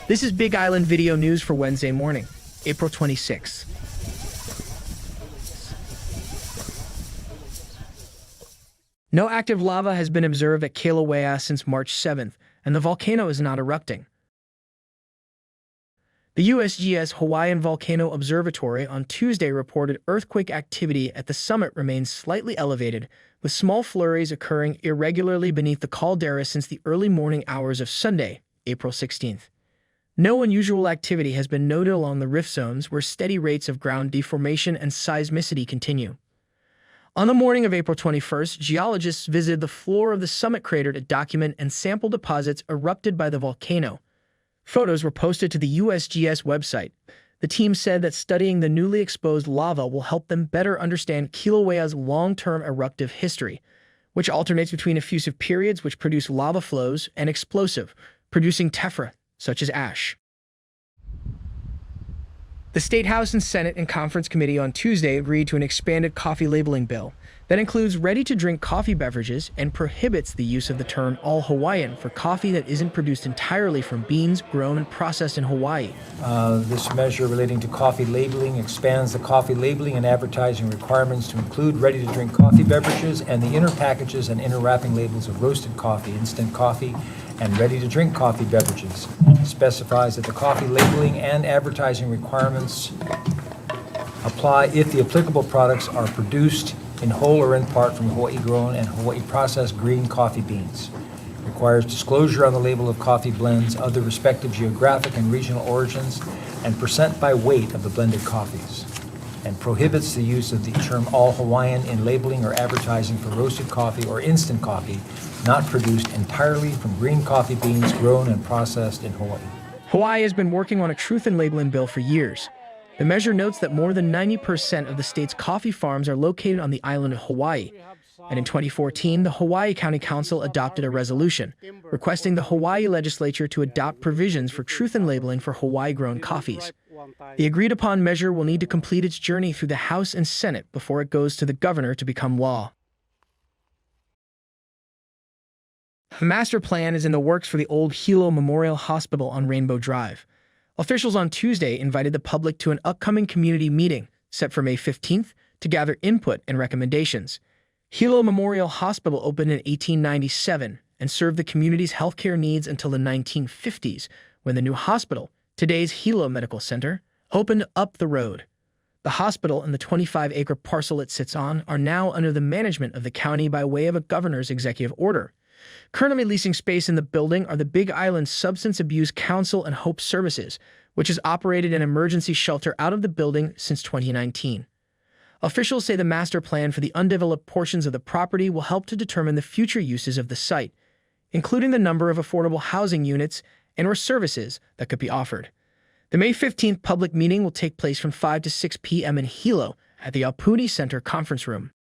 This is Big Island Video News for Wednesday morning, April 26th. No active lava has been observed at Kilauea since March 7th, and the volcano is not erupting. The USGS Hawaiian Volcano Observatory on Tuesday reported earthquake activity at the summit remains slightly elevated, with small flurries occurring irregularly beneath the caldera since the early morning hours of Sunday, April 16th. No unusual activity has been noted along the rift zones where steady rates of ground deformation and seismicity continue. On the morning of April 21st, geologists visited the floor of the summit crater to document and sample deposits erupted by the volcano. Photos were posted to the USGS website. The team said that studying the newly exposed lava will help them better understand Kilauea's long-term eruptive history, which alternates between effusive periods which produce lava flows and explosive, producing tephra, such as ash. The State House and Senate and Conference Committee on Tuesday agreed to an expanded coffee labeling bill that includes ready-to-drink coffee beverages and prohibits the use of the term all Hawaiian for coffee that isn't produced entirely from beans grown and processed in Hawaii. This measure relating to coffee labeling expands the coffee labeling and advertising requirements to include ready-to-drink coffee beverages and the inner packages and inner wrapping labels of roasted coffee, instant coffee, and ready-to-drink coffee beverages. It specifies that the coffee labeling and advertising requirements apply if the applicable products are produced in whole or in part from Hawaii-grown and Hawaii-processed green coffee beans. It requires disclosure on the label of coffee blends of the respective geographic and regional origins and percent by weight of the blended coffees, and prohibits the use of the term all Hawaiian in labeling or advertising for roasted coffee or instant coffee not produced entirely from green coffee beans grown and processed in Hawaii. Hawaii has been working on a truth in labeling bill for years. The measure notes that more than 90% of the state's coffee farms are located on the island of Hawaii. And in 2014, the Hawaii County Council adopted a resolution requesting the Hawaii legislature to adopt provisions for truth in labeling for Hawaii-grown coffees. The agreed-upon measure will need to complete its journey through the House and Senate before it goes to the governor to become law. A master plan is in the works for the old Hilo Memorial Hospital on Rainbow Drive. Officials on Tuesday invited the public to an upcoming community meeting set for May 15th to gather input and recommendations. Hilo Memorial Hospital opened in 1897 and served the community's healthcare needs until the 1950s, when the new hospital, today's Hilo Medical Center, opened up the road. The hospital and the 25-acre parcel it sits on are now under the management of the county by way of a governor's executive order. Currently leasing space in the building are the Big Island Substance Abuse Council and Hope Services, which has operated an emergency shelter out of the building since 2019. Officials say the master plan for the undeveloped portions of the property will help to determine the future uses of the site, including the number of affordable housing units and/or services that could be offered. The May 15th public meeting will take place from 5 to 6 p.m. in Hilo at the Aupuni Center Conference Room.